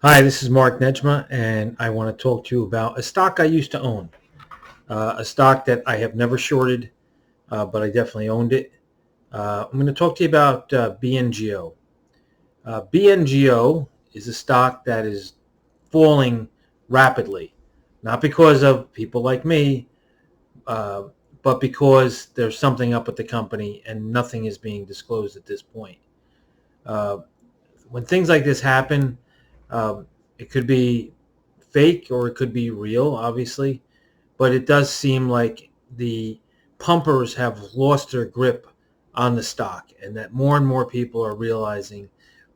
Hi, this is Mark Nejmeh, and I want to talk to you about a stock I used to own, a stock that I have never shorted, but I definitely owned it. I'm going to talk to you about BNGO. BNGO is a stock that is falling rapidly, not because of people like me, uh, but because there's something up with the company and nothing is being disclosed at this point. Uh, when things like this happen, it could be fake or it could be real, obviously, but it does seem like the pumpers have lost their grip on the stock and that more and more people are realizing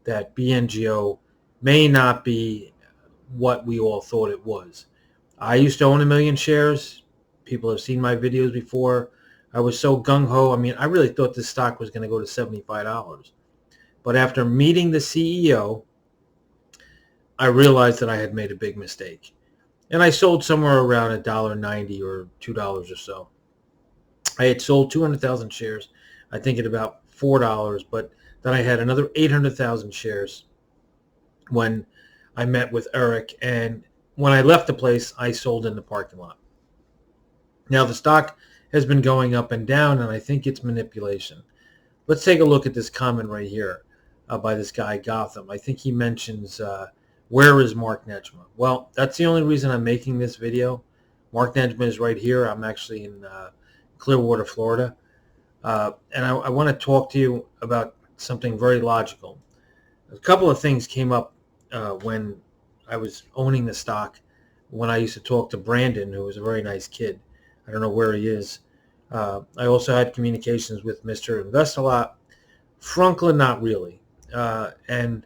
that BNGO may not be what we all thought it was. I used to own 1 million shares. People have seen my videos before. I was so gung-ho. I mean, I really thought this stock was going to go to $75. But after meeting the CEO, I realized that I had made a big mistake. And I sold somewhere around $1.90 or $2 or so. I had sold 200,000 shares, I think at about $4, but then I had another 800,000 shares when I met with ERIK, and when I left the place, I sold in the parking lot. Now the stock has been going up and down, and I think it's manipulation. Let's take a look at this comment right here by this guy Gotham. I think he mentions, where is Mark Nejmeh? Well, that's the only reason I'm making this video. Mark Nejmeh is right here. I'm actually in Clearwater, Florida. And I want to talk to you about something very logical. A couple of things came up when I was owning the stock, when I used to talk to Brandon, who was a very nice kid. I don't know where he is. I also had communications with Mr. Invest-A-Lot. Franklin, not really. And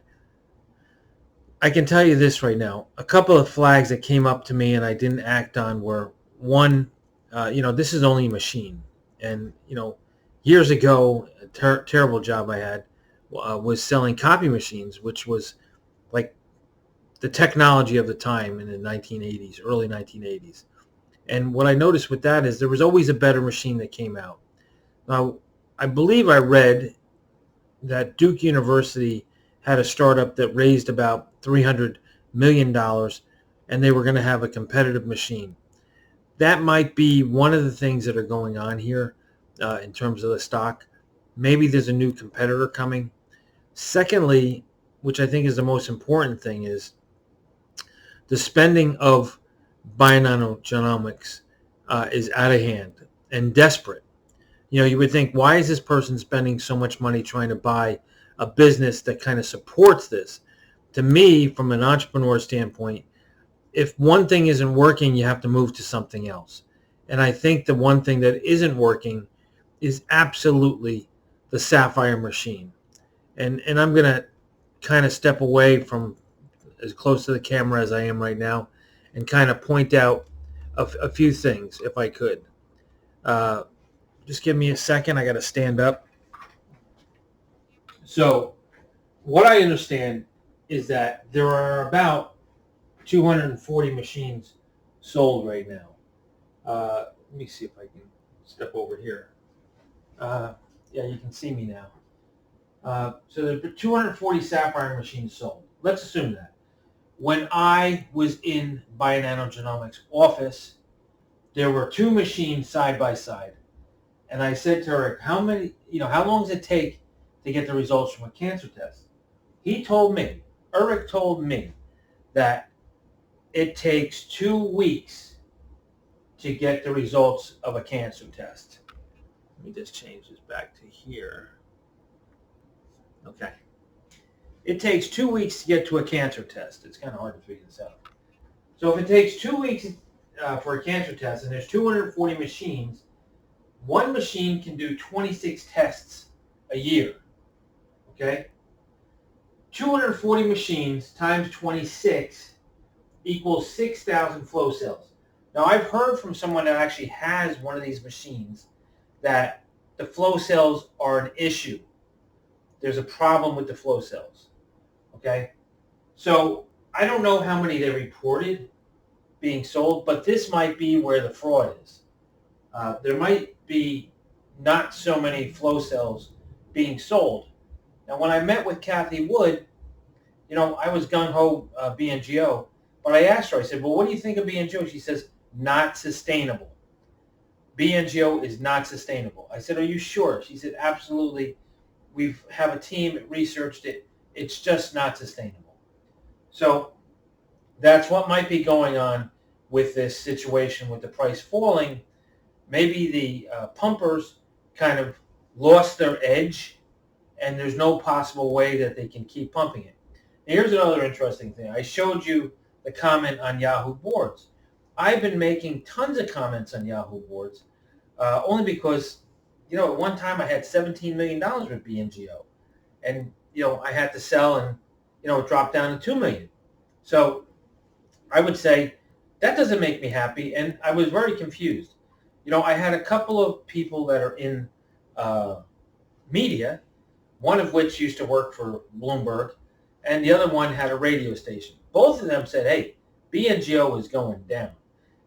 I can tell you this right now. A couple of flags that came up to me and I didn't act on were, one, this is only a machine. And, years ago, a terrible job I had was selling copy machines, which was like the technology of the time in the 1980s, early 1980s. And what I noticed with that is there was always a better machine that came out. Now, I believe I read that Duke University had a startup that raised about $300 million, and they were going to have a competitive machine. That might be one of the things that are going on here in terms of the stock. Maybe there's a new competitor coming. Secondly, which I think is the most important thing, is the spending of biogenomics is out of hand and desperate. You would think, why is this person spending so much money trying to buy a business that kind of supports this? To me, from an entrepreneur standpoint, if one thing isn't working, you have to move to something else. And I think the one thing that isn't working is absolutely the Sapphire machine. And I'm going to kind of step away from as close to the camera as I am right now and kind of point out a few things, if I could. Just give me a second. I got to stand up. So what I understand is that there are about 240 machines sold right now. Let me see if I can step over here. Yeah, you can see me now. So there are 240 Sapphire machines sold. Let's assume that. When I was in Bionanogenomics' office, there were two machines side by side. And I said to Eric, how long does it take to get the results from a cancer test? Eric told me that it takes 2 weeks to get the results of a cancer test. Let me just change this back to here. Okay. It takes 2 weeks to get to a cancer test. It's kind of hard to figure this out. So if it takes 2 weeks for a cancer test and there's 240 machines, one machine can do 26 tests a year. Okay? 240 machines times 26 equals 6,000 flow cells. Now, I've heard from someone that actually has one of these machines that the flow cells are an issue. There's a problem with the flow cells. Okay? So I don't know how many they reported being sold, but this might be where the fraud is. There might be not so many flow cells being sold. Now, when I met with Kathy Wood, I was gung-ho BNGO, but I asked her, I said, well, what do you think of BNGO? She says, not sustainable. BNGO is not sustainable. I said, are you sure? She said, absolutely. We have a team that researched it. It's just not sustainable. So that's what might be going on with this situation with the price falling. Maybe the pumpers kind of lost their edge, and there's no possible way that they can keep pumping it. Now, here's another interesting thing. I showed you the comment on Yahoo boards. I've been making tons of comments on Yahoo boards, only because, at one time I had $17 million with BNGO, and, I had to sell, and, it dropped down to $2 million. So I would say that doesn't make me happy, and I was very confused. I had a couple of people that are in media, one of which used to work for Bloomberg, and the other one had a radio station. Both of them said, hey, BNGO is going down.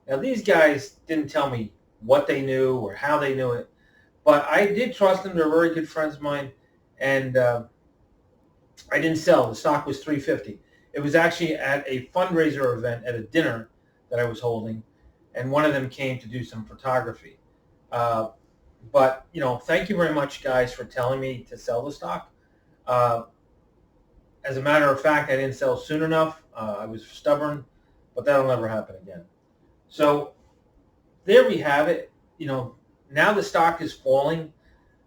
Now, these guys didn't tell me what they knew or how they knew it, but I did trust them. They're very good friends of mine, and I didn't sell. The stock was $3.50. It was actually at a fundraiser event at a dinner that I was holding, and one of them came to do some photography. But, thank you very much, guys, for telling me to sell the stock. As a matter of fact, I didn't sell soon enough. I was stubborn, but that'll never happen again. So there we have it. Now the stock is falling.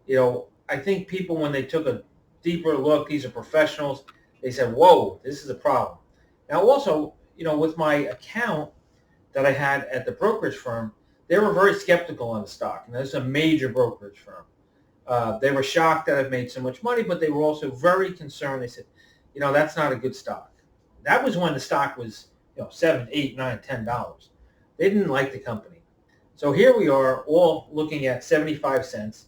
I think people, when they took a deeper look, these are professionals, they said, whoa, this is a problem. Now also, with my account that I had at the brokerage firm, they were very skeptical on the stock. And this is a major brokerage firm. They were shocked that I've made so much money, but they were also very concerned. They said, that's not a good stock. That was when the stock was, $7, $8, $9, $10. They didn't like the company. So here we are, all looking at 75 cents.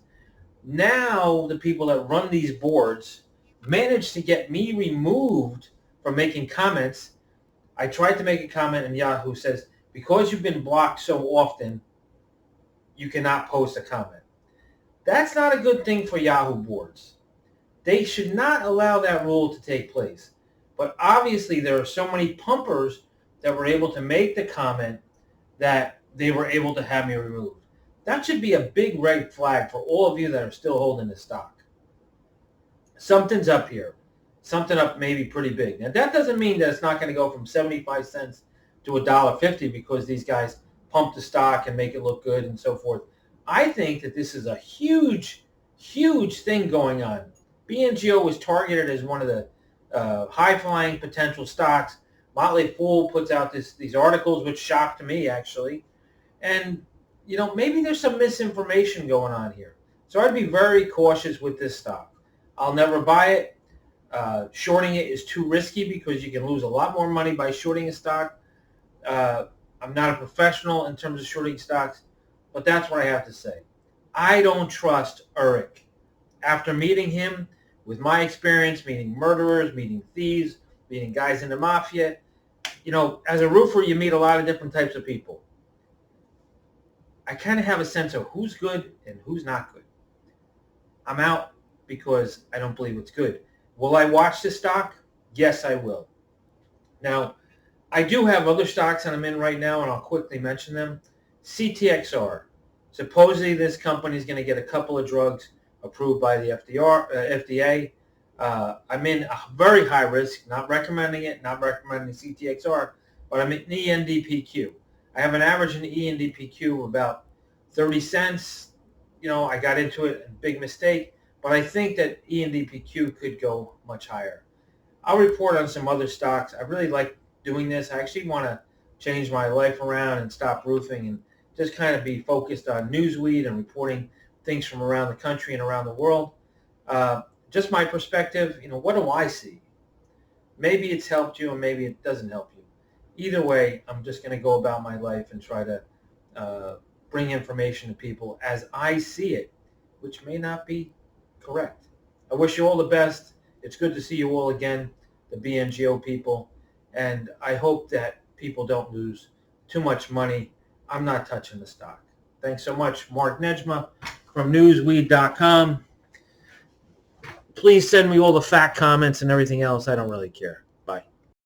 Now the people that run these boards managed to get me removed from making comments. I tried to make a comment, and Yahoo says, because you've been blocked so often, you cannot post a comment. That's not a good thing for Yahoo boards. They should not allow that rule to take place. But obviously there are so many pumpers that were able to make the comment that they were able to have me removed. That should be a big red flag for all of you that are still holding the stock. Something's up here. Something up maybe pretty big. Now that doesn't mean that it's not going to go from 75 cents to $1.50 because these guys pump the stock and make it look good and so forth. I think that this is a huge, huge thing going on. BNGO was targeted as one of the high-flying potential stocks. Motley Fool puts out these articles, which shocked me, actually. And, maybe there's some misinformation going on here. So I'd be very cautious with this stock. I'll never buy it. Shorting it is too risky because you can lose a lot more money by shorting a stock. I'm not a professional in terms of shorting stocks, but that's what I have to say. I don't trust ERIK. After meeting him, with my experience, meeting murderers, meeting thieves, meeting guys in the mafia, as a roofer, you meet a lot of different types of people. I kind of have a sense of who's good and who's not good. I'm out because I don't believe it's good. Will I watch this stock? Yes, I will. Now, I do have other stocks that I'm in right now, and I'll quickly mention them. CTXR. Supposedly, this company is going to get a couple of drugs approved by the FDA. I'm in a very high risk, not recommending it, not recommending CTXR, but I'm in ENDPQ. I have an average in ENDPQ of about 30 cents. I got into it, a big mistake, but I think that ENDPQ could go much higher. I'll report on some other stocks. I really like doing this. I actually want to change my life around and stop roofing and just kind of be focused on Newsweek and reporting things from around the country and around the world. Just my perspective, what do I see? Maybe it's helped you and maybe it doesn't help you. Either way, I'm just going to go about my life and try to bring information to people as I see it, which may not be correct. I wish you all the best. It's good to see you all again, the BNGO people, and I hope that people don't lose too much money. I'm not touching the stock. Thanks so much, Mark Nejmeh from Newsweek.com. Please send me all the fact comments and everything else. I don't really care.